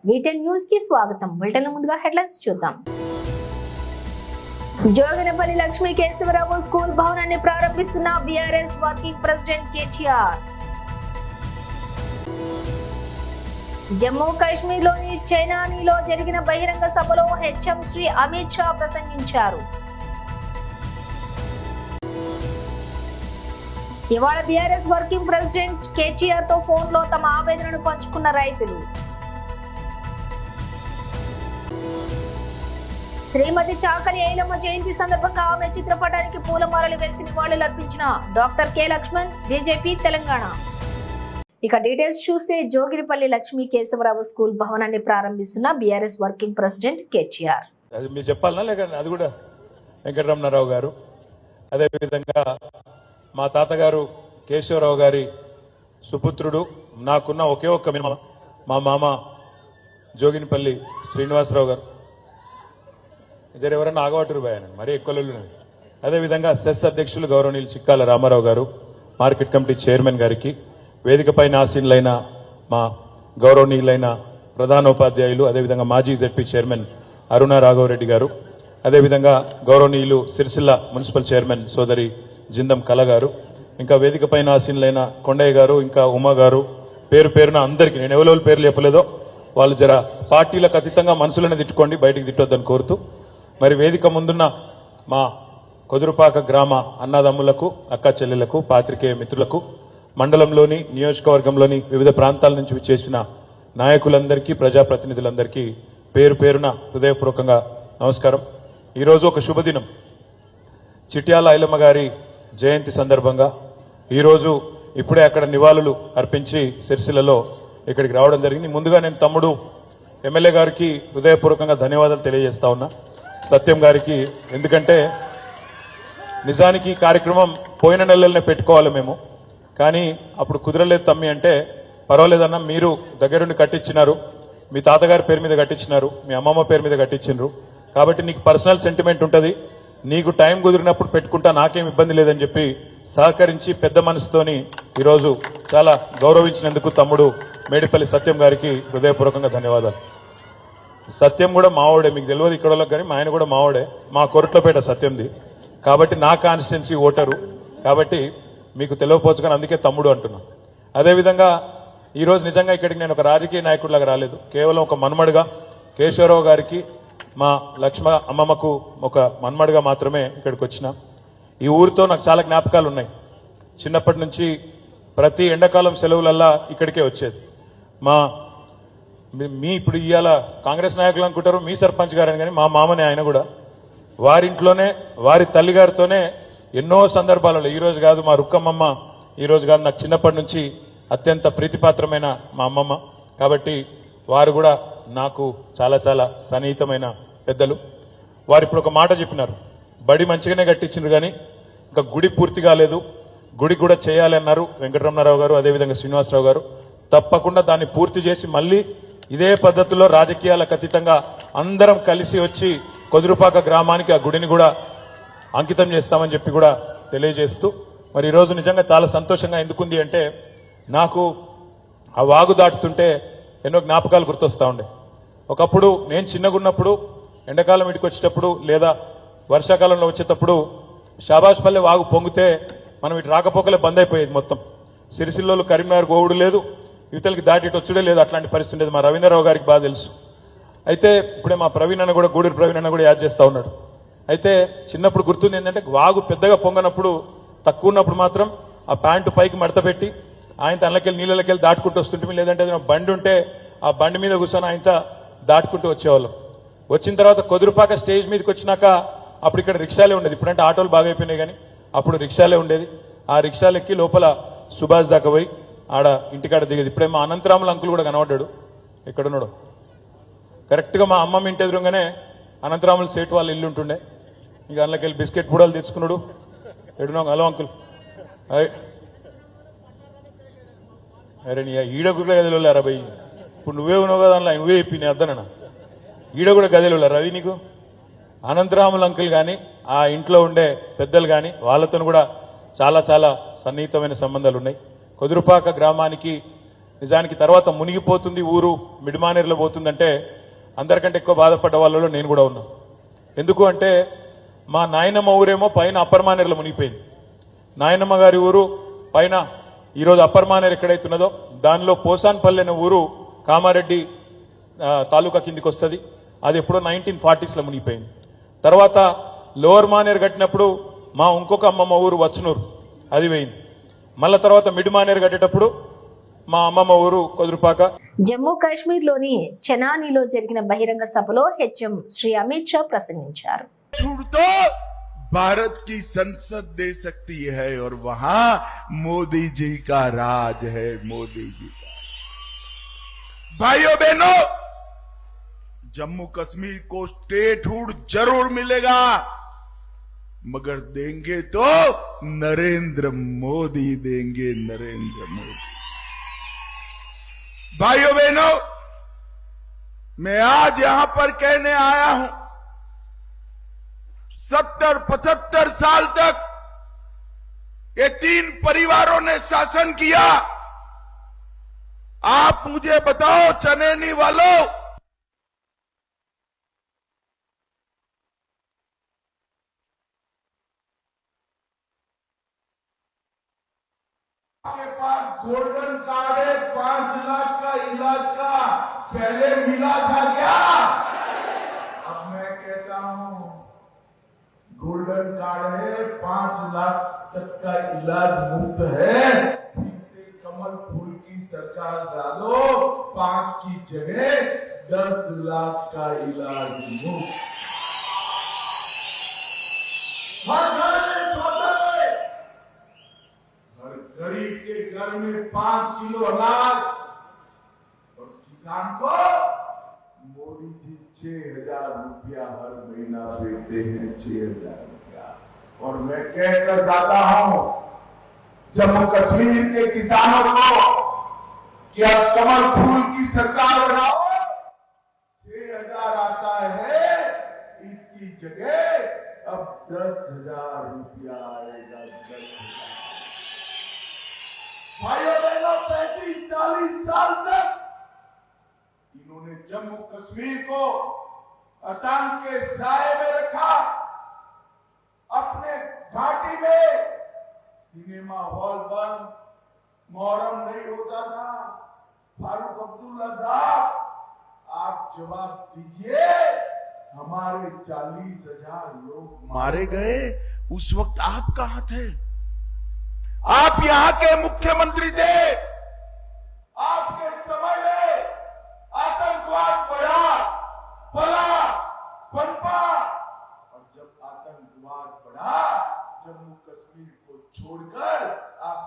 వీటెన్ news కి స్వాగతం. Bulletin ముందుగా హెడ్లైన్స్ చూద్దాం. జోగినపల్లి లక్ష్మీ కేశవరావు స్కూల్ భవనాన్ని ప్రారంభిస్తున్న BRS working president KTR. Jammu కాశ్మీర్లోని చైనానీలో జరిగిన బహిరంగ సభలో హెచ్ఎం శ్రీ అమిత్ షా ప్రసంగించారు. ఇవాళ బీఆర్ఎస్ వర్కింగ్ ప్రెసిడెంట్ కేటీఆర్ తో ఫోన్ లో తమ ఆవేదనను పంచుకున్న రైతులు. శ్రీమతి చాకలి ఐలమ్మ జయంతి సందర్భంగా ఆమె చిత్రపటానికి పూలమాలలు వేసి నివాళులర్పించిన doctor K Laxman, BJP Telangana. ఇక డీటెయిల్స్ చూస్తే జోగినిపల్లి లక్ష్మీ కేశవరావు స్కూల్ భవనాన్ని ప్రారంభిస్తున్న బీఆర్ఎస్ వర్కింగ్ ప్రెసిడెంట్ కేటీఆర్. అది మీరు చెప్పాలనా లేక అది కూడా వెంకటరమణారావు గారు, అదేవిధంగా మా తాతగారు కేశవరావు గారి సుపుత్రుడు, నాకున్న ఒకే ఒక్క మా మామ జోగినిపల్లి శ్రీనివాసరావు గారు, ఇద్దరు ఎవరన్నా ఆగవాటూరు పోయాను మరీ ఎక్కువ. అదేవిధంగా సెస్ అధ్యక్షులు గౌరవనీయులు చిక్కాల రామారావు గారు, మార్కెట్ కమిటీ చైర్మన్ గారికి, వేదికపైన ఆసీనులైన మా గౌరవనీయులైన ప్రధానోపాధ్యాయులు, అదేవిధంగా మాజీ జెడ్పీ చైర్మన్ అరుణ రాఘవరెడ్డి గారు, అదేవిధంగా గౌరవనీయులు సిరిసిల్ల మున్సిపల్ చైర్మన్ సోదరి జిందం కళ గారు, ఇంకా వేదికపైన ఆసీనులైన కొండయ్య గారు, ఇంకా ఉమా గారు, పేరు పేరున అందరికీ, నేను ఎవరెవరి పేర్లు చెప్పలేదో వాళ్ళు జర పార్టీలకు అతీతంగా మనసులను తిట్టుకోండి, బయటికి తిట్టొద్దని కోరుతూ, మరి వేదిక ముందున్న మా కొదురుపాక గ్రామ అన్నదమ్ములకు, అక్క చెల్లెలకు, పాత్రికేయ మిత్రులకు, మండలంలోని నియోజకవర్గంలోని వివిధ ప్రాంతాల నుంచి విచ్చేసిన నాయకులందరికీ, ప్రజాప్రతినిధులందరికీ పేరు పేరున హృదయపూర్వకంగా నమస్కారం. ఈరోజు ఒక శుభదినం. చిట్యాల ఐలమ్మ గారి జయంతి సందర్భంగా ఈరోజు ఇప్పుడే అక్కడ నివాళులు అర్పించి సిరిసిల్లలో ఇక్కడికి రావడం జరిగింది. ముందుగా నేను తమ్ముడు ఎమ్మెల్యే గారికి హృదయపూర్వకంగా ధన్యవాదాలు తెలియజేస్తా ఉన్నా, సత్యం గారికి. ఎందుకంటే నిజానికి ఈ కార్యక్రమం పోయిన నెలలనే పెట్టుకోవాలి మేము, కానీ అప్పుడు కుదరలేదు తమ్మి అంటే, పర్వాలేదన్నా మీరు దగ్గరుండి కట్టించినారు, మీ తాతగారి పేరు మీద కట్టించినారు, మీ అమ్మమ్మ పేరు మీద కట్టించినారు, కాబట్టి నీకు పర్సనల్ సెంటిమెంట్ ఉంటుంది, నీకు టైం కుదిరినప్పుడు పెట్టుకుంటా, నాకేం ఇబ్బంది లేదని చెప్పి సహకరించి పెద్ద మనసుతోని ఈరోజు చాలా గౌరవించినందుకు తమ్ముడు మేడిపల్లి సత్యం గారికి హృదయపూర్వకంగా ధన్యవాదాలు. సత్యం కూడా మావాడే, మీకు తెలియదు ఇక్కడ వాళ్ళకి, కానీ మా ఆయన కూడా మావాడే, మా కొరట్లపేట సత్యంది, కాబట్టి నా కాన్స్టిట్యున్సీ ఓటరు, కాబట్టి మీకు తెలియకపోవచ్చు, కానీ అందుకే తమ్ముడు అంటున్నా. అదేవిధంగా ఈరోజు నిజంగా ఇక్కడికి నేను ఒక రాజకీయ నాయకుడిలాగా రాలేదు, కేవలం ఒక మన్మడుగా కేశవరావు గారికి, మా లక్ష్మ అమ్మమ్మకు ఒక మన్మడుగా మాత్రమే ఇక్కడికి వచ్చిన. ఈ ఊరితో నాకు చాలా జ్ఞాపకాలు ఉన్నాయి. చిన్నప్పటి నుంచి ప్రతి ఎండాకాలం సెలవులల్లా ఇక్కడికే వచ్చేది. మీ ఇప్పుడు ఇవాళ కాంగ్రెస్ నాయకులు అనుకుంటారు మీ సర్పంచ్ గారని, కానీ మా మామనే ఆయన కూడా, వారింట్లోనే వారి తల్లిగారితోనే ఎన్నో సందర్భాలలో, ఈ రోజు కాదు మా రుక్కమ్మమ్మ, ఈ రోజు కాదు, నాకు చిన్నప్పటి నుంచి అత్యంత ప్రీతిపాత్రమైన మా అమ్మమ్మ, కాబట్టి వారు కూడా నాకు చాలా చాలా సన్నిహితమైన పెద్దలు. వారు ఇప్పుడు ఒక మాట చెప్పినారు, బడి మంచిగానే కట్టించారు కానీ ఇంకా గుడి పూర్తి కాలేదు, గుడి కూడా చేయాలి అన్నారు వెంకటరమణారావు గారు, అదేవిధంగా శ్రీనివాసరావు గారు. తప్పకుండా దాన్ని పూర్తి చేసి మళ్ళీ ఇదే పద్ధతిలో రాజకీయాలకు అతీతంగా అందరం కలిసి వచ్చి కొదురుపాక గ్రామానికి ఆ గుడిని కూడా అంకితం చేస్తామని చెప్పి కూడా తెలియజేస్తూ, మరి ఈరోజు నిజంగా చాలా సంతోషంగా ఎందుకుంది అంటే, నాకు ఆ వాగు దాటుతుంటే ఎన్నో జ్ఞాపకాలు గుర్తొస్తా ఉండే. ఒకప్పుడు నేను చిన్నగున్నప్పుడు ఎండాకాలం ఇంటికి వచ్చేటప్పుడు లేదా వర్షాకాలంలో వచ్చేటప్పుడు షాబాష్పల్లె వాగు పొంగితే మనం ఇటు రాకపోకలే బంద్ అయిపోయేది మొత్తం. సిరిసిల్లోలు కరీంనగర్ గోవుడు లేదు, యువతలకి దాటి వచ్చుడే లేదు, అట్లాంటి పరిస్థితి ఉండేది. మా రవీంద్రరావు గారికి బాగా తెలుసు. అయితే ఇప్పుడే మా ప్రవీణ్ అన్న కూడా, గూడూరు ప్రవీణ్ అన్న కూడా యాడ్ చేస్తా ఉన్నాడు. అయితే చిన్నప్పుడు గుర్తుంది ఏంటంటే, వాగు పెద్దగా పొంగనప్పుడు, తక్కువ ఉన్నప్పుడు మాత్రం ఆ ప్యాంటు పైకి మడత పెట్టి ఆయన తనకెళ్ళి నీళ్ళకెళ్ళి దాటుకుంటూ వస్తుంటే, లేదంటే ఏదైనా బండి ఉంటే ఆ బండి మీద కూర్చొని ఆయన దాటుకుంటూ వచ్చేవాళ్ళం. వచ్చిన తర్వాత కొదురుపాక స్టేజ్ మీదకి వచ్చినాక అప్పుడు ఇక్కడ రిక్షాలే ఉండేది, ఇప్పుడంటే ఆటోలు బాగా అయిపోయినాయి, కానీ అప్పుడు రిక్షాలే ఉండేది. ఆ రిక్షాలు ఎక్కి లోపల సుభాష్ దాకా పోయి ఆడ ఇంటికాడ దిగేది. ఇప్పుడే మా అనంతరాముల అంకుల్ కూడా కనబడ్డాడు, ఎక్కడున్నాడు, కరెక్ట్గా మా అమ్మమ్మ ఇంటి ఎదురుగానే అనంతరాముల సేటు వాళ్ళ ఇల్లు ఉంటుండే. ఇక అందులోకెళ్ళి బిస్కెట్ పూడలు తెచ్చుకున్నాడు. ఎడునో హలో అంకుల్, అరే నీ ఈడ కూడా గదిలో లేరా భయ్, ఇప్పుడు నువ్వే ఉన్నావు కదా అందులో, నువ్వే చెప్పి నీ అద్దనన్నా, ఈడ కూడా గదిలో రవి నీకు. అనంతరాముల అంకుల్ కానీ ఆ ఇంట్లో ఉండే పెద్దలు కానీ వాళ్ళతో కూడా చాలా చాలా సన్నిహితమైన సంబంధాలు ఉన్నాయి. కొదురుపాక గ్రామానికి నిజానికి తర్వాత మునిగిపోతుంది ఊరు మిడిమానేరులో పోతుందంటే అందరికంటే ఎక్కువ బాధపడ్డ వాళ్ళలో నేను కూడా ఉన్నా. ఎందుకు అంటే మా నాయనమ్మ ఊరేమో పైన అప్పర్ మానేరులో మునిగిపోయింది. నాయనమ్మ గారి ఊరు పైన ఈరోజు అప్పర్ మానేరు ఎక్కడైతున్నదో దానిలో పోసాన్పల్లి అనే ఊరు కామారెడ్డి తాలూకా కిందికి వస్తుంది. అది ఎప్పుడో 1940s లో మునిగిపోయింది. తర్వాత లోవర్ మానేరు కట్టినప్పుడు మా ఇంకొక అమ్మమ్మ ఊరు వచ్చనూరు అది పోయింది. మళ్ళా తర్వాత మిడ్ మానేరు కట్టేటప్పుడు మా అమ్మమ్మ ఊరు కొదురుపాక. జమ్మూ కాశ్మీర్ లోని చెనానిలో జరిగిన బహిరంగ సభలో హెచ్ఎం శ్రీ అమిత్ షా ప్రసంగించారు. तो भारत की संसद दे सकती है और वहां मोदी जी का राज है, मोदी जी का। भाइयों बहनों, जम्मू कश्मीर को स्टेटहुड जरूर मिलेगा, मगर देंगे तो नरेंद्र मोदी देंगे, नरेंद्र मोदी। भाइयों बहनों, मैं आज यहां पर कहने आया हूं, 70-75 साल तक ये 3 परिवारों ने शासन किया। आप मुझे बताओ चनैनी वालों, आपके पास गोल्डन कार्ड है, 5 लाख का इलाज का, पहले मिला था क्या? अब मैं कहता हूं गोल्डन कार्ड है, 5 लाख तक का इलाज मुफ्त है। फिर से कमल फूल की सरकार डालो, 5 की जगह 10 लाख का इलाज मुफ्त। हर घर में शौचालय, हर गरीब के घर में 5 किलो अनाज, और किसान को मोदी जी 6,000 रुपया हर महीना देते हैं, 6,000 रुपया। और मैं कहकर जाता हूं जम्मू कश्मीर के किसानों को कि अब कमल फूल की सरकार बनाओ, 6,000 आता है, इसकी जगह अब 10,000 रुपया आएगा, 10,000। भाइयों बहनों, 35-40 साल तक इन्होंने जम्मू कश्मीर को आतंक के साए में रखा। अपने घाटी में सिनेमा हॉल बंद, मोहर्रम नहीं होता था। फारूक अब्दुल्ला साहब, आप जवाब दीजिए, हमारे 40,000 लोग मारे गए, उस वक्त आप कहां थे? आप यहां के मुख्यमंत्री थे। आपके समय में आतंकवाद बढ़ा, फला, पनपा, और जब आतंकवाद बढ़ा, जम्मू कश्मीर को छोड़कर आप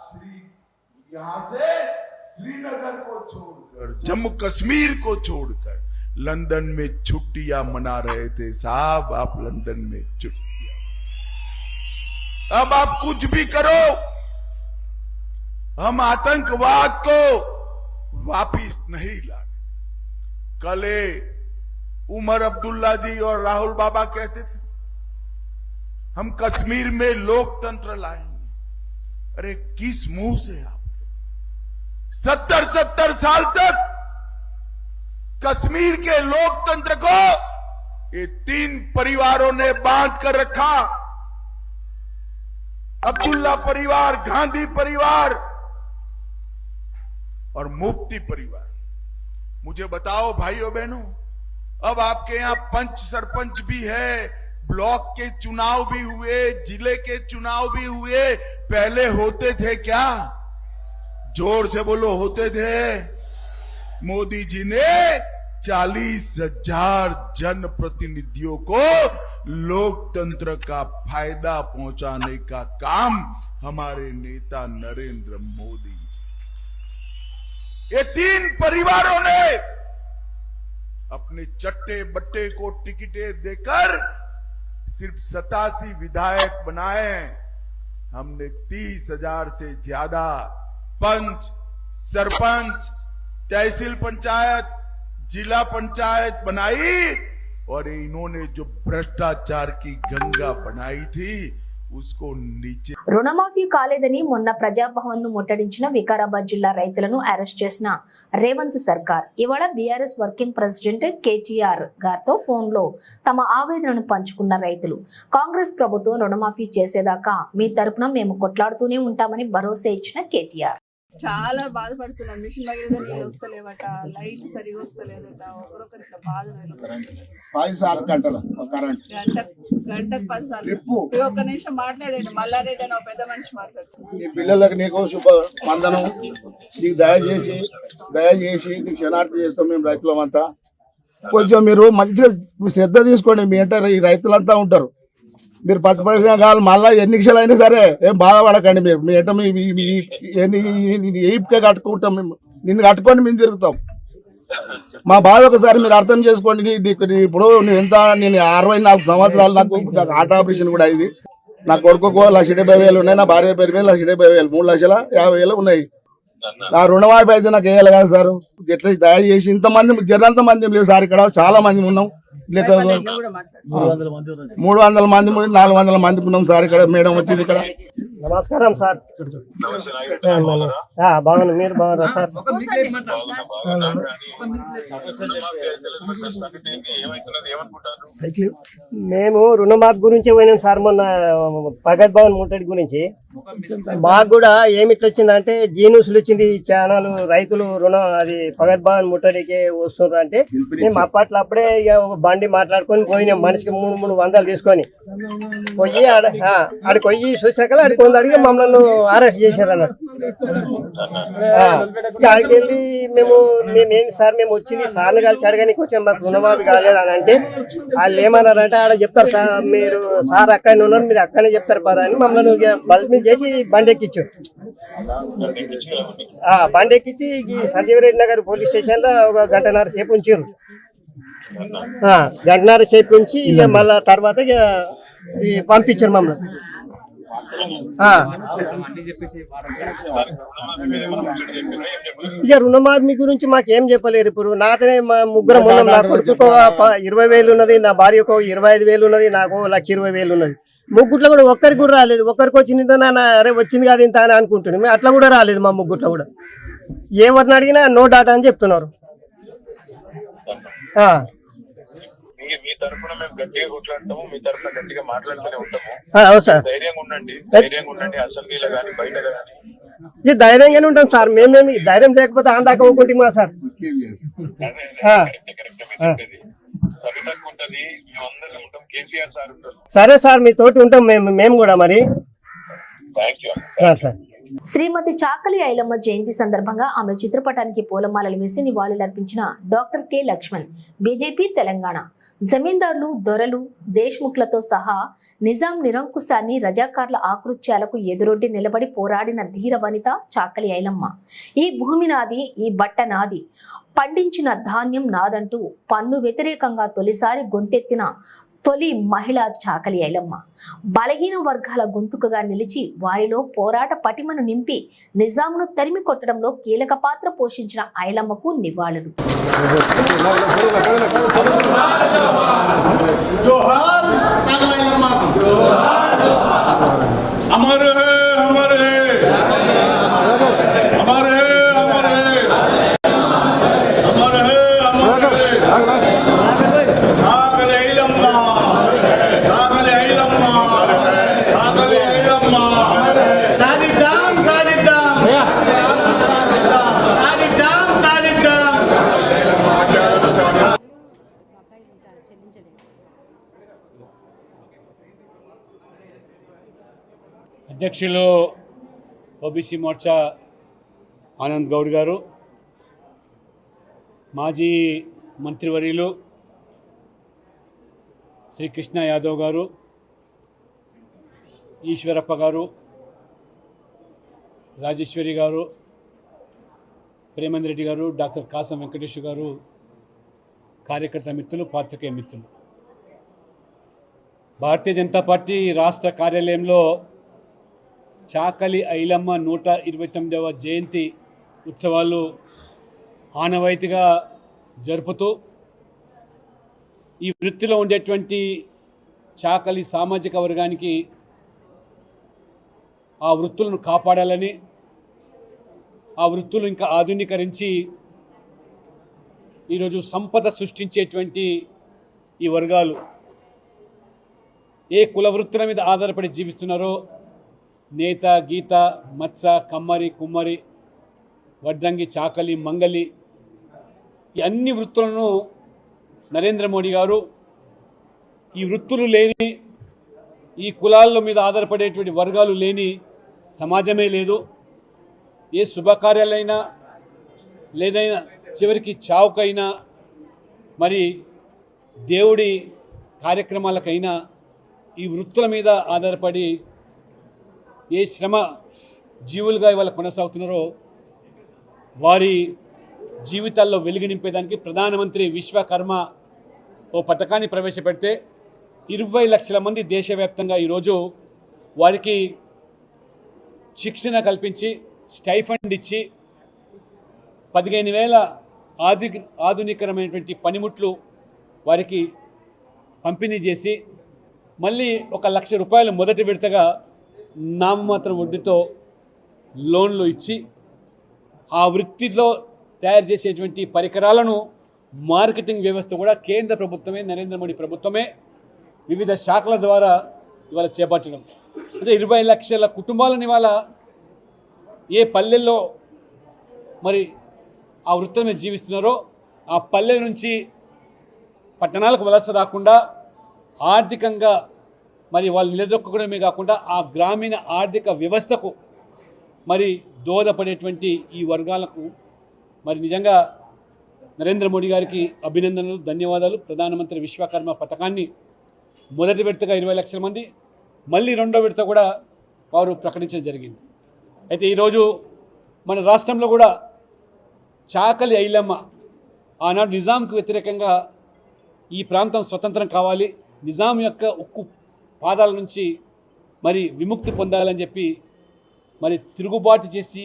यहां से श्रीनगर को छोड़कर, जम्मू कश्मीर को छोड़कर लंदन में छुट्टियां मना रहे थे। साहब, आप लंदन में छुट्टियां, अब आप कुछ भी करो, हम आतंकवाद को वापिस नहीं लाने। कल उमर अब्दुल्ला जी और राहुल बाबा कहते थे हम कश्मीर में लोकतंत्र लाएंगे। अरे किस मुंह से आप? 70 साल तक कश्मीर के लोकतंत्र को ये 3 परिवारों ने बांध कर रखा। अब्दुल्ला परिवार, गांधी परिवार और मुफ्ती परिवार। मुझे बताओ भाइयों बहनों, अब आपके यहां पंच सरपंच भी है, ब्लॉक के चुनाव भी हुए, जिले के चुनाव भी हुए, पहले होते थे क्या? जोर से बोलो, होते थे? मोदी जी ने 40,000 जनप्रतिनिधियों को लोकतंत्र का फायदा पहुंचाने का काम हमारे नेता नरेंद्र मोदी, ये 3 परिवारों ने अपने चट्टे बट्टे को टिकटें देकर सिर्फ 87 विधायक बनाए। हमने 30,000 से ज्यादा पंच, सरपंच, तहसील पंचायत, जिला पंचायत बनाई, और इन्होंने जो भ्रष्टाचार की गंगा बनाई थी, उसको नीचे రుణమాఫీ కాలేదని మొన్న ప్రజాభవన్ ను ముట్టడించిన వికారాబాద్ జిల్లా రైతులను అరెస్ట్ చేసిన రేవంత్ సర్కార్ ఇవాళ బీఆర్ఎస్ వర్కింగ్ ప్రెసిడెంట్ కేటీఆర్ గారితో ఫోన్ లో తమ ఆవేదనను పంచుకున్న రైతులు కాంగ్రెస్ ప్రభుత్వం రుణమాఫీ చేసేదాకా మీ తరపున మేము కొట్లాడుతూనే ఉంటామని భరోసా ఇచ్చిన కేటీఆర్. చాలా బాధపడుతున్నాం. మిషన్ భగీరథ నీళ్ళు వస్తలేవట, లైట్ సరిగా వస్తలేదట, ఒకరొకరు ఇట్లా బాధ 10 సార్లు గంటల కరెంట్ గంటకు 10 సార్లు. ఒక్క నిమిషం మాట్లాడండి. మల్లారెడ్డి అని ఒక పెద్ద మనిషి మాట్లాడుతున్నారు. నీ పిల్లలకు నీకు శుభ వందనం. నీకు దయచేసి నీకు క్షణార్థి చేస్తాం మేము రైతులమంతా. కొంచెం మీరు మంచిగా శ్రద్ధ తీసుకోండి. మీ అంటే ఈ రైతులంతా ఉంటారు. మీరు 10 పైసలు కావాలి మళ్ళీ ఎన్ని నిమిషాలు అయినా సరే ఏం బాధపడకండి. మీరు మీ అంటే ఏపుకే కట్టుకుంటాం. మేము నిన్ను కట్టుకొని మేము తిరుగుతాం. మా బాధ ఒకసారి మీరు అర్థం చేసుకోండి. ఇప్పుడు నువ్వు ఎంత, నేను 64 సంవత్సరాలు, నాకు హార్ట్ ఆపరేషన్ కూడా అయింది. నా కొడుకు 1,70,000 ఉన్నాయి. నా భార్య పేరు మీద 1,70,000, 3,50,000 ఉన్నాయి. నా రుణమాఫీ అయితే నాకు వేయాలి కదా సార్. ఎట్లా దయచేసి ఇంతమంది జనంత మంది లేదు సార్. ఇక్కడ చాలా మంది ఉన్నాం. 300 మంది 400 మంది ఉన్నాం సార్. ఇక్కడ మేడం వచ్చింది. ఇక్కడ నమస్కారం సార్. బాగున్నా, మీరు బాగున్నారా సార్? మేము రుణమాఫీ గురించి పోయినాం సార్. మొన్న ప్రగతి భవన్ ముట్టడి గురించి మాకు కూడా ఏమిట్లు వచ్చిందంటే జీన్యూస్లు వచ్చింది. ఛానల్ రైతులు రుణం అది ప్రగతి భవన్ ముట్టడికి వస్తున్నారు అంటే మేము అప్పట్లో ఇక బండి మాట్లాడుకొని పోయినాం. మనిషికి 300 తీసుకొని పోయి ఆడికి పోయి చూసాక ఆడికి కొంత అడిగి మమ్మల్ని అరెస్ట్ చేశారు అన్నట్టు. ఆడికి వెళ్ళి మేమేంటి సార్, మేము వచ్చింది సార్ని కలిసి అడగానికి వచ్చాం, మాకు రుణమాఫీ కాలేదు అని అంటే వాళ్ళు ఏమన్నారంటే ఆడ చెప్తారు సార్, మీరు సార్ అక్కడనే ఉన్నారు, మీరు అక్కడనే చెప్తారు పదా అని మమ్మల్ని బల్బ్ చేసి బండి ఎక్కించు. బండి ఎక్కించి ఈ సంజీవరెడ్డి నగర్ పోలీస్ స్టేషన్ లో ఒక 1.5 గంట సేపు ఉంచారు. 1.5 గంట సేపు ఉంచి ఇక మళ్ళా తర్వాత ఇక పంపించారు మమ్మల్ని. ఇక రుణమాఫీ గురించి మాకేం చెప్పలేరు. ఇప్పుడు నాతోనే మా ముగ్గురం ఉన్నాం. నా కొడుకు 20,000 ఉన్నది, నా భార్యకు 25,000 ఉన్నది, నాకు 1,20,000 ఉన్నది. ముగ్గుట్లో కూడా ఒక్కరికి కూడా రాలేదు. ఒక్కరికి వచ్చింది నాన్న, అరే వచ్చింది కాదు ఇంత అని అనుకుంటున్నాం. అట్లా కూడా రాలేదు మా ముగ్గుట్లో కూడా. ఎవరిని అడిగినా నో డాటా అని చెప్తున్నారు. మీ తరఫున మేము గట్టిగా కొట్లాడతాము, మీ తరఫున గట్టిగా మాట్లాడుతూనే ఉంటాము. అవును సార్, ధైర్యంగా ఉండండి. అసెంబ్లీలో కానీ బయట కానీ ఇది ధైర్యంగానే ఉంటాం సార్. మేమేమి ధైర్యం లేకపోతే ఆందాక ఊకుంటామా సార్? సరే సార్, మీ తోటి ఉంటాం మేము కూడా మరి. సార్ శ్రీమతి చాకలి ఐలమ్మ జయంతి సందర్భంగా ఆమె చిత్రపటానికి పూలమాలలు వేసి నివాళులర్పించిన doctor K Laxman, BJP Telangana. జమీందారులు, దొరలు, దేశ్ముఖ్లతో సహా నిజాం నిరంకుశాన్ని, రజాకార్ల ఆకృత్యాలకు ఎదురొడ్డి నిలబడి పోరాడిన ధీర వనిత చాకలి ఐలమ్మ. ఈ భూమి నాది, ఈ బట్ట నాది, పండించిన ధాన్యం నాదంటూ పన్ను వ్యతిరేకంగా తొలిసారి గొంతెత్తిన తొలి మహిళ చాకలి ఐలమ్మ. బలహీన వర్గాల గొంతుకగా నిలిచి వారిలో పోరాట పటిమను నింపి నిజామును తరిమి కొట్టడంలో కీలక పాత్ర పోషించిన ఐలమ్మకు నివాళులు. అధ్యక్షులు ఓబీసీ మోర్చా ఆనంద్ గౌడ్ గారు, మాజీ మంత్రివర్యులు శ్రీ కృష్ణ యాదవ్ గారు, ఈశ్వరప్ప గారు, రాజేశ్వరి గారు, ప్రేమేంద్ర రెడ్డి గారు, డాక్టర్ కాసం వెంకటేశ్వర గారు, కార్యకర్త మిత్రులు, పాత్రికేయ మిత్రులు, భారతీయ జనతా పార్టీ రాష్ట్ర కార్యాలయంలో చాకలి ఐలమ్మ 129వ జయంతి ఉత్సవాలు ఆనవాయితీగా జరుపుతూ ఈ వృత్తిలో ఉండేటువంటి చాకలి సామాజిక వర్గానికి ఆ వృత్తులను కాపాడాలని, ఆ వృత్తులు ఇంకా ఆధునీకరించి ఈరోజు సంపద సృష్టించేటువంటి ఈ వర్గాలు ఏ కుల వృత్తుల మీద ఆధారపడి జీవిస్తున్నారో, నేత, గీత, మత్స, కమ్మరి, కుమ్మరి, వడ్రంగి, చాకలి, మంగలి, ఈ అన్ని వృత్తులను నరేంద్ర మోడీ గారు ఈ వృత్తులు లేని, ఈ కులాల మీద ఆధారపడేటువంటి వర్గాలు లేని సమాజమే లేదు. ఏ శుభకార్యాలైనా లేదైనా చివరికి చావుకైనా మరి దేవుడి కార్యక్రమాలకైనా ఈ వృత్తుల మీద ఆధారపడి ఏ శ్రమ జీవులుగా ఇవాళ కొనసాగుతున్నారో వారి జీవితాల్లో వెలుగు నింపేదానికి ప్రధానమంత్రి విశ్వకర్మ ఓ పథకాన్ని ప్రవేశపెడితే 20 లక్షల మంది దేశవ్యాప్తంగా ఈరోజు వారికి శిక్షణ కల్పించి స్టైఫండ్ ఇచ్చి 15,000 ఆధునికరమైనటువంటి పనిముట్లు వారికి పంపిణీ చేసి మళ్ళీ 1,00,000 రూపాయలు మొదటి విడతగా నామమాత్రం వడ్డీతో లోన్లు ఇచ్చి ఆ వృత్తిలో తయారు చేసేటువంటి పరికరాలను మార్కెటింగ్ వ్యవస్థ కూడా కేంద్ర ప్రభుత్వమే, నరేంద్ర మోడీ ప్రభుత్వమే వివిధ శాఖల ద్వారా ఇవాళ చేపట్టడం. అంటే 20 లక్షల కుటుంబాలను ఇవాళ ఏ పల్లెల్లో మరి ఆ వృత్తి మీద జీవిస్తున్నారో ఆ పల్లె నుంచి పట్టణాలకు వలస రాకుండా ఆర్థికంగా మరి వాళ్ళు నిలదొక్కడమే కాకుండా ఆ గ్రామీణ ఆర్థిక వ్యవస్థకు మరి దోహదపడేటువంటి ఈ వర్గాలకు మరి నిజంగా నరేంద్ర మోడీ గారికి అభినందనలు, ధన్యవాదాలు. ప్రధానమంత్రి విశ్వకర్మ పథకాన్ని మొదటి విడతగా 20 లక్షల మంది, మళ్ళీ రెండో విడత కూడా వారు ప్రకటించడం జరిగింది. అయితే ఈరోజు మన రాష్ట్రంలో కూడా చాకలి ఐలమ్మ ఆనాడు నిజాంకు వ్యతిరేకంగా ఈ ప్రాంతం స్వతంత్రం కావాలి, నిజాం యొక్క ఉక్కు పాదాల నుంచి మరి విముక్తి పొందాలని చెప్పి మరి తిరుగుబాటు చేసి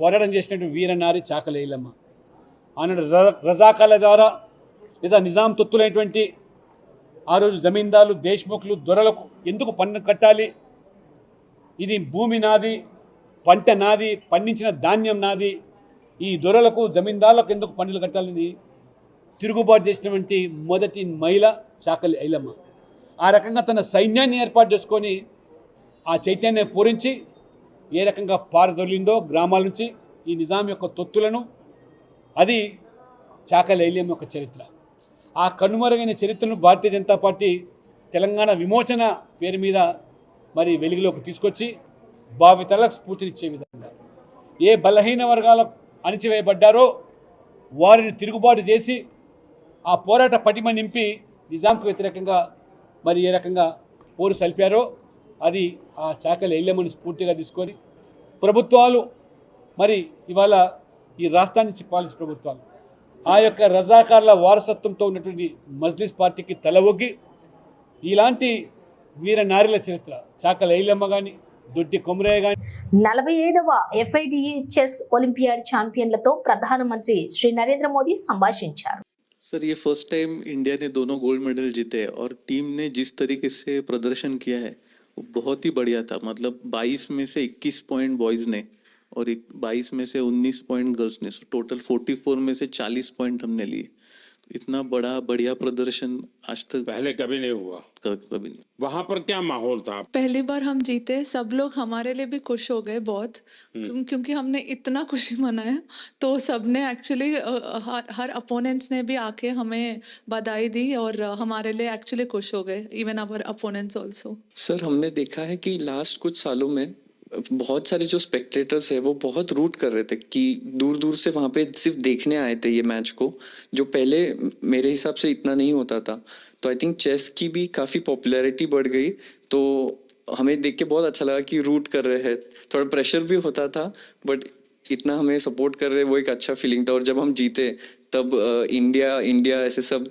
పోరాటం చేసినటువంటి వీరనారి చాకలి ఐలమ్మ. ఆనాడు రజాకాల ద్వారా లేదా నిజాం తొత్తులైనటువంటి ఆ రోజు జమీందారులు, దేశ్ముఖులు, దొరలకు ఎందుకు పన్ను కట్టాలి, ఇది భూమి నాది, పంట నాది, పండించిన ధాన్యం నాది, ఈ దొరలకు జమీందారులకు ఎందుకు పన్నులు కట్టాలని తిరుగుబాటు చేసినటువంటి మొదటి మహిళ చాకలి ఐలమ్మ. ఆ రకంగా తన సైన్యాన్ని ఏర్పాటు చేసుకొని ఆ చైతన్యాన్ని పూరించి ఏ రకంగా పారదొలిందో గ్రామాల నుంచి ఈ నిజాం యొక్క తొత్తులను, అది చాకలి ఐలమ్మ యొక్క చరిత్ర. ఆ కనుమరుగైన చరిత్రను భారతీయ జనతా పార్టీ తెలంగాణ విమోచన పేరు మీద మరి వెలుగులోకి తీసుకొచ్చి భావితరాలకు స్ఫూర్తినిచ్చే విధంగా ఏ బలహీన వర్గాల అణిచివేయబడ్డారో వారిని తిరుగుబాటు చేసి ఆ పోరాట పటిమ నింపి నిజాంకు వ్యతిరేకంగా మరి ఏ రకంగా పోరు సల్పారో అది ఆ చాకలి ఐలమ్మని స్ఫూర్తిగా తీసుకొని ప్రభుత్వాలు మరి ఇవాళ ఈ రాష్ట్రాన్ని పాలించే ప్రభుత్వాలు ఆ యొక్క రజాకార్ల వారసత్వంతో ఉన్నటువంటి మజ్లిస్ పార్టీకి తల ఒగ్గి ఇలాంటి వీర నారీల చరిత్ర చాకలి ఐలమ్మ కానీ, దొడ్డి కొమరయ్య కానీ 45వ FIDE చెస్ ఒలింపియాడ్ ఛాంపియన్లతో ప్రధానమంత్రి శ్రీ నరేంద్ర మోదీ సంభాషించారు. सर, ये फर्स्ट टाइम इंडिया ने दोनों गोल्ड मेडल जीते और टीम ने जिस तरीके से प्रदर्शन किया है वो बहुत ही बढ़िया था. मतलब 22 में से 21 पॉइंट बॉयज ने और 22 में से 19 पॉइंट गर्ल्स ने, टोटल 44 में से 40 पॉइंट हमने लिए. इतना बढ़िया प्रदर्शन आज तक पहले कभी नहीं हुआ. कभी नहीं. वहां पर क्या माहौल था? पहली बार हम जीते, सब लोग हमारे लिए भी खुश हो गए बहुत, क्योंकि हमने इतना खुशी मनाया. तो सबने एक्चुअली हर अपोनेंट्स ने भी आके हमें बधाई दी और हमारे लिए एक्चुअली खुश हो गए, even our opponents also. Sir, हमने देखा है कि लास्ट कुछ सालों में बहुत सारे जो स्पेक्टेटर्स है वो बहुत रूट कर रहे थे कि दूर दूर से वहाँ पे सिर्फ देखने आए थे ये मैच को, जो पहले मेरे हिसाब से इतना नहीं होता था. तो आई थिंक चेस की भी काफ़ी पॉपुलैरिटी बढ़ गई. तो हमें देख के बहुत अच्छा लगा कि रूट कर रहे हैं. थोड़ा प्रेशर भी होता था बट इतना हमें सपोर्ट कर रहे, वो एक अच्छा फीलिंग था. और जब हम जीते तब इंडिया इंडिया ऐसे सब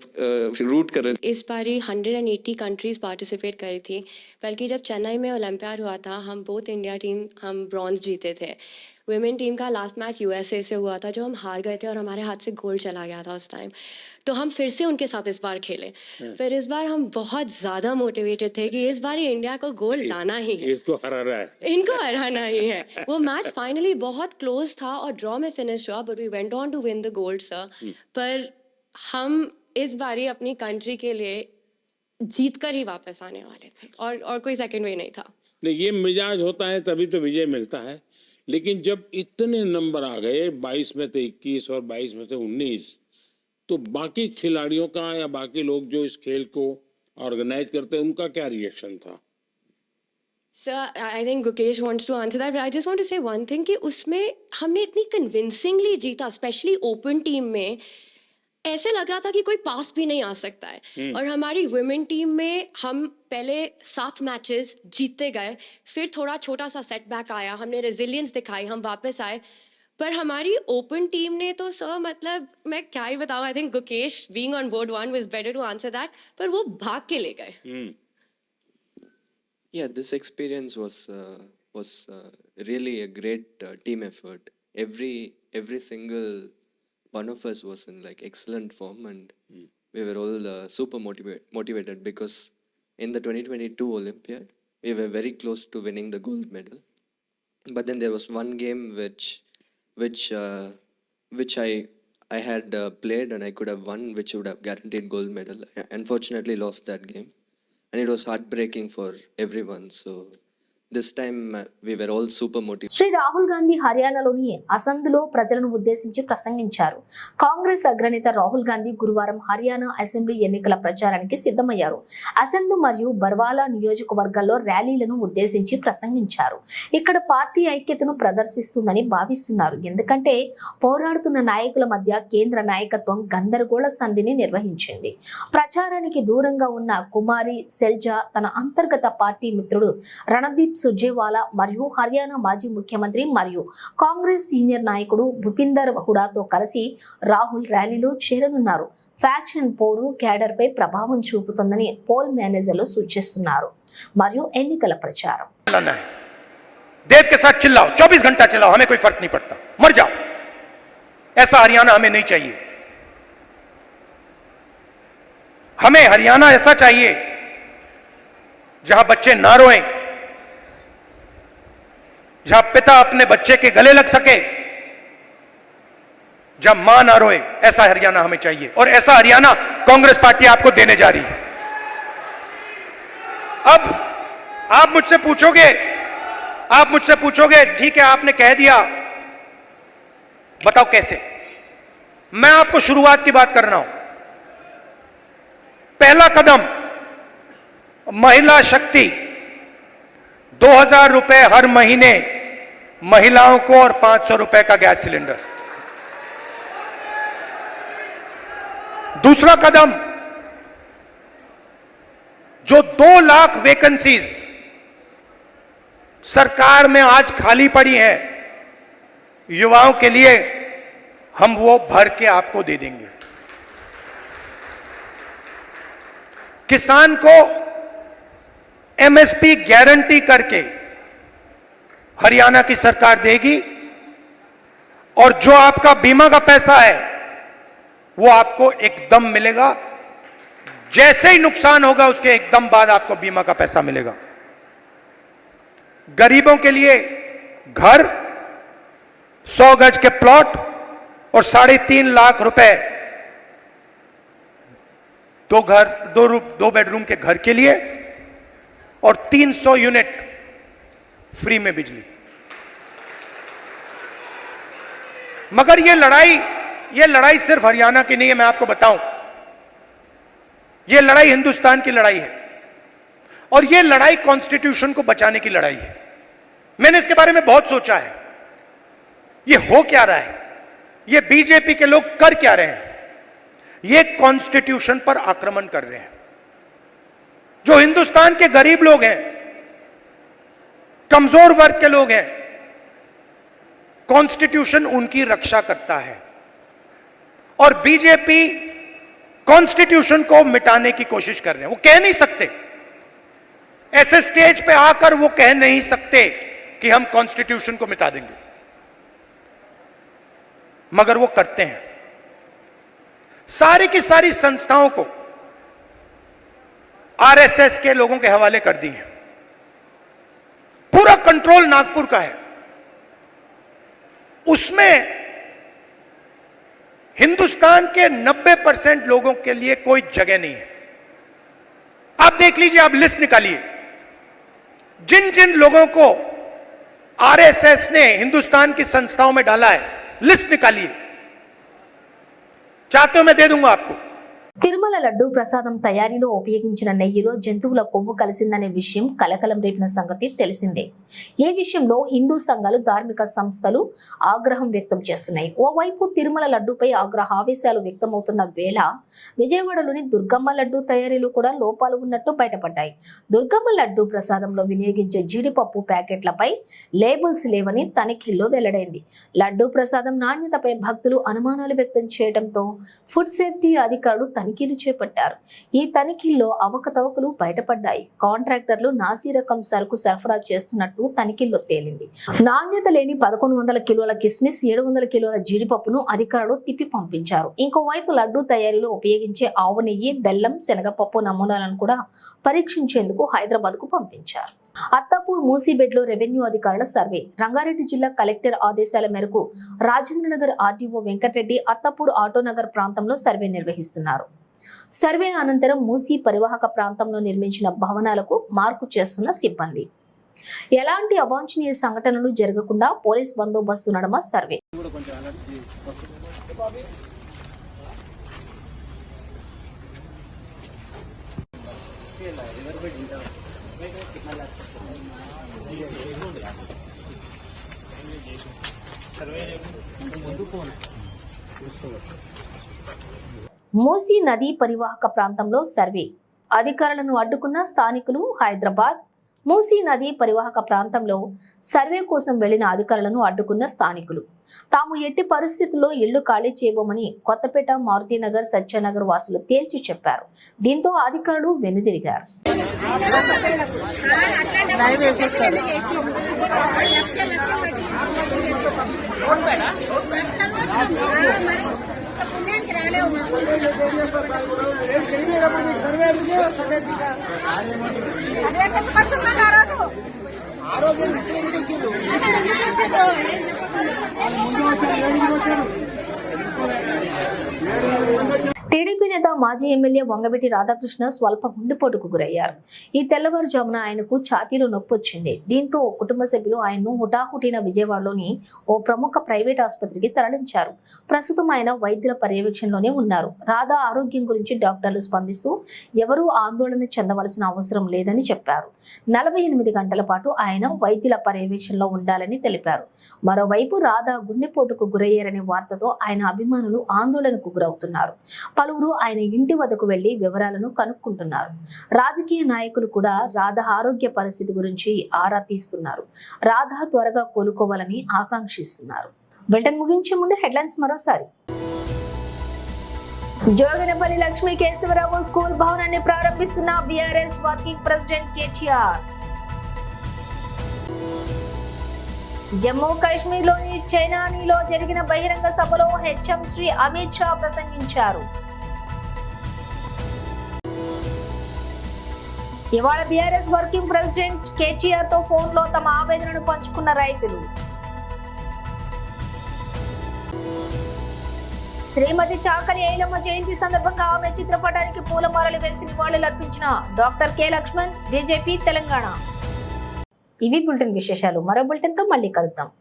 रूट कर रहे थे। इस बारी 180 कंट्रीज पार्टिसिपेट करी थी, बल्कि जब चेन्नई में ओलंपियाड हुआ था हम बोथ इंडिया टीम हम ब्रॉन्ज जीते थे। वुमेन टीम का लास्ट मैच यूएसए से हुआ था जो हम हार गए थे और हमारे हाथ से गोल्ड चला गया था उस टाइम, तो हम फिर से उनके साथ इस बार खेले। फिर इस बार हम बहुत ज़्यादा मोटिवेटेड थे कि इस बार इंडिया को गोल्ड लाना ही है, इसको हराना है, इनको हराना ही है। वो मैच फाइनली बहुत क्लोज था और ड्रॉ में फिनिश हुआ, but we went on to win the gold sir. पर हम इस बारी अपनी कंट्री के लिए जीत कर ही वापस आने वाले थे और कोई सेकंड वे नहीं था। नहीं, ये मिजाज होता है तभी तो विजय मिलता है। लेकिन जब इतने नंबर आ गए, 22 में से 21 और 22 में से 19, तो बाकी खिलाड़ियों का या बाकी लोग जो इस खेल को ऑर्गेनाइज करते हैं उनका क्या रिएक्शन था? Sir, I think Gukesh wants to answer that, but I just want to say one thing कि उसमें हमने इतनी कन्विंसिंगली जीता, स्पेशली ओपन टीम में ऐसे लग रहा था कि कोई पास भी नहीं आ सकता है। और हमारी वुमेन टीम में हम पहले 7 मैचेस जीतते गए, फिर थोड़ा छोटा सा सेटबैक आया, हमने रेजिलियंस दिखाई, हम वापस आए। पर हमारी ओपन टीम ने तो सर मतलब मैं क्या ही बताऊं, I think Gukesh being on board 1 was better to answer that, पर वो भाग के ले गए। Yeah, this experience was really a great team effort. Every single one of us was in like excellent form, and we were all super motivated because in the 2022 Olympiad we were very close to winning the gold medal, but then there was one game which I had played and I could have won, which would have guaranteed gold medal. I unfortunately lost that game, and it was heartbreaking for everyone. So this time we were all super motivated. Shri Rahul Gandhi హర్యానాలోని అసంద్లో ప్రజలను ఉద్దేశించి ప్రసంగించారు. కాంగ్రెస్ అగ్రనేత రాహుల్ గాంధీ గురువారం Haryana assembly ఎన్నికల ప్రచారానికి సిద్ధమయ్యారు. అసంద్ మరియు బర్వాలా నియోజకవర్గాల్లో ర్యాలీలను ఉద్దేశించి ప్రసంగించారు. ఇక్కడ పార్టీ ఐక్యతను ప్రదర్శిస్తుందని భావిస్తున్నారు. ఎందుకంటే పోరాడుతున్న నాయకుల మధ్య కేంద్ర నాయకత్వం గందరగోళ సంధిని నిర్వహించింది. ప్రచారానికి దూరంగా ఉన్న కుమారి సెల్జా తన అంతర్గత పార్టీ మిత్రుడు రణదీప్ సుర్జేవాలా మరియు హర్యానా మాజీ ముఖ్యమంత్రి మరియు కాంగ్రెస్ సీనియర్ నాయకుడు భూపిందర్ హుడాతో కలిసి రాహుల్ ర్యాలీలో చేరనున్నారు. ఫ్యాక్షన్ పోరు క్యాడర్ పై ప్రభావం చూపుతుందని పోల్ మేనేజర్లు సూచిస్తున్నారు. మరియు ఎన్నికల ప్రచారం देव के साथ चिल्लाओ, 24 घंटा चिल्लाओ, हमें कोई फर्क नहीं पड़ता, मर जाओ। ऐसा हरियाणा हमें नहीं चाहिए। हमें हरियाणा ऐसा चाहिए जहां बच्चे ना रोएं, जहां पिता अपने बच्चे के गले लग सके, जहां मां ना रोए। ऐसा हरियाणा हमें चाहिए, और ऐसा हरियाणा कांग्रेस पार्टी आपको देने जा रही है। अब आप मुझसे पूछोगे ठीक है आपने कह दिया, बताओ कैसे। मैं आपको शुरुआत की बात कर रहा हूं। पहला कदम महिला शक्ति, 2000 रुपए हर महीने महिलाओं को और 500 रुपए का गैस सिलेंडर। दूसरा कदम, जो 2 लाख वैकेंसीज सरकार में आज खाली पड़ी है युवाओं के लिए, हम वो भर के आपको दे देंगे। किसान को एमएसपी गारंटी करके हरियाणा की सरकार देगी, और जो आपका बीमा का पैसा है वो आपको एकदम मिलेगा। जैसे ही नुकसान होगा उसके एकदम बाद आपको बीमा का पैसा मिलेगा। गरीबों के लिए घर, 100 गज के प्लॉट और 3.5 लाख रुपए 2 बेडरूम के घर के लिए, और 300 यूनिट फ्री में बिजली। मगर ये लड़ाई सिर्फ हरियाणा की नहीं है, मैं आपको बताऊं, ये लड़ाई हिंदुस्तान की लड़ाई है, और ये लड़ाई कॉन्स्टिट्यूशन को बचाने की लड़ाई है। मैंने इसके बारे में बहुत सोचा है, ये हो क्या रहा है, ये बीजेपी के लोग कर क्या रहे हैं। ये कॉन्स्टिट्यूशन पर आक्रमण कर रहे हैं। जो हिंदुस्तान के गरीब लोग हैं, कमजोर वर्ग के लोग हैं, कॉन्स्टिट्यूशन उनकी रक्षा करता है, और बीजेपी कॉन्स्टिट्यूशन को मिटाने की कोशिश कर रहे हैं। वो कह नहीं सकते, ऐसे स्टेज पे आकर वो कह नहीं सकते कि हम कॉन्स्टिट्यूशन को मिटा देंगे, मगर वो करते हैं। सारी की सारी संस्थाओं को आरएसएस के लोगों के हवाले कर दी है। पूरा कंट्रोल नागपुर का है, उसमें हिंदुस्तान के 90% लोगों के लिए कोई जगह नहीं है। आप देख लीजिए, आप लिस्ट निकालिए, जिन जिन लोगों को आरएसएस ने हिंदुस्तान की संस्थाओं में डाला है, लिस्ट निकालिए, चाहते हो मैं दे दूंगा आपको। తిరుమల లడ్డూ ప్రసాదం తయారీలో ఉపయోగించిన నెయ్యిలో జంతువుల కొవ్వు కలిసిందనే విషయం కలకలం రేపిన సంగతి తెలిసిందే. ఈ విషయంలో హిందూ సంఘాలు, ధార్మిక సంస్థలు ఆగ్రహం వ్యక్తం చేస్తున్నాయి. ఓవైపు తిరుమల లడ్డూపై ఆగ్రహావేశాలు వ్యక్తమవుతున్న వేళ విజయవాడలోని దుర్గమ్మ లడ్డూ తయారీలో కూడా లోపాలు ఉన్నట్టు బయటపడ్డాయి. దుర్గమ్మ లడ్డూ ప్రసాదంలో వినియోగించే జీడిపప్పు ప్యాకెట్లపై లేబుల్స్ లేవని తనిఖీల్లో వెల్లడైంది. లడ్డూ ప్రసాదం నాణ్యతపై భక్తులు అనుమానాలు వ్యక్తం చేయడంతో ఫుడ్ సేఫ్టీ అధికారులు తనిఖీలు చేపట్టారు. ఈ తనిఖీల్లో అవకతవకలు బయటపడ్డాయి. కాంట్రాక్టర్లు నాసీ రకం సరుకు సరఫరా చేస్తున్నట్టు తనిఖీల్లో తేలింది. నాణ్యత లేని 1100 కిలోల కిస్మిస్, 700 కిలోల జీడిపప్పును అధికారులు తిప్పి పంపించారు. ఇంకోవైపు లడ్డూ తయారీలో ఉపయోగించే ఆవు నెయ్యి, బెల్లం, శనగపప్పు నమూనాలను కూడా పరీక్షించేందుకు హైదరాబాద్ కు పంపించారు. అత్తాపూర్ మూసీబెడ్ లో రెవెన్యూ అధికారుల సర్వే. రంగారెడ్డి జిల్లా కలెక్టర్ ఆదేశాల మేరకు రాజేంద్రనగర్ ఆర్డీఓ వెంకటరెడ్డి అత్తాపూర్ ఆటోనగర్ ప్రాంతంలో సర్వే నిర్వహిస్తున్నారు. సర్వే అనంతరం మూసీ పరివాహక ప్రాంతంలో నిర్మించిన భవనాలకు మార్కు చేస్తున్న సిబ్బంది. ఎలాంటి అవాంఛనీయ సంఘటనలు జరగకుండా పోలీస్ బందోబస్తు నడుమ సర్వే. మూసీ నదీ పరివాహక ప్రాంతంలో సర్వే. అధికారులను అడ్డుకున్న స్థానికులు. హైదరాబాద్ మూసీ నదీ పరివాహక ప్రాంతంలో సర్వే కోసం వెళ్లిన అధికారులను అడ్డుకున్న స్థానికులు. తాము ఎట్టి పరిస్థితుల్లో ఇళ్లు ఖాళీ చేయబోమని కొత్తపేట, మారుతినగర్, సత్యనగర్ వాసులు తేల్చి చెప్పారు. దీంతో అధికారులు వెనుదిరిగారు. టీడీపీ నేత మాజీ ఎమ్మెల్యే వంగవీటి రాధాకృష్ణ స్వల్ప గుండెపోటుకు గురయ్యారు. ఈ తెల్లవారుజామున ఆయనకు ఛాతీలో నొప్పి వచ్చింది. దీంతో కుటుంబ సభ్యులు ఆయన్ను హుటాహుటిన విజయవాడలోని ఓ ప్రముఖ ప్రైవేట్ ఆసుపత్రికి తరలించారు. ప్రస్తుతం ఆయన వైద్యుల పర్యవేక్షణలోనే ఉన్నారు. రాధా ఆరోగ్యం గురించి డాక్టర్లు స్పందిస్తూ ఎవరూ ఆందోళన చెందవలసిన అవసరం లేదని చెప్పారు. 48 గంటల పాటు ఆయన వైద్యుల పర్యవేక్షణలో ఉండాలని తెలిపారు. మరోవైపు రాధా గుండెపోటుకు గురయ్యారనే వార్తతో ఆయన అభిమానులు ఆందోళనకు గురవుతున్నారు. పలువురు ఆయన ఇంటి వద్దకు వెళ్లి వివరాలను కనుక్కుంటున్నారు. రాజకీయ నాయకులు కూడా రాధ ఆరోగ్య పరిస్థితి గురించి ఆరా తీస్తున్నారు. రాధ త్వరగా కోలుకోవాలని ఆకాంక్షిస్తున్నారు. బులెటిన్ ముగించే ముందు హెడ్లైన్స్ మరోసారి. జోగినపల్లి లక్ష్మీ కేశవరావు స్కూల్ భవనాన్ని ప్రారంభిస్తున్న BRS working president KTR. Jammu Kashmir లోని చైనానీలో జరిగిన బహిరంగ సభలో హెచ్ఎం శ్రీ అమిత్ షా ప్రసంగించారు. ఇవాళ బీఆర్ఎస్ వర్కింగ్ ప్రెసిడెంట్ కేటీఆర్ తో ఫోన్ లో తమ ఆవేదనను పంచుకున్న రైతులు. శ్రీమతి చాకలి ఐలమ్మ జయంతి సందర్భంగా ఆమె చిత్రపటానికి పూలమాలలు వేసి నివాళులర్పించిన doctor K Laxman, BJP Telangana. ఇవి బులెటిన్ విశేషాలు. మరో బులెటిన్ తో మళ్ళీ కలుద్దాం.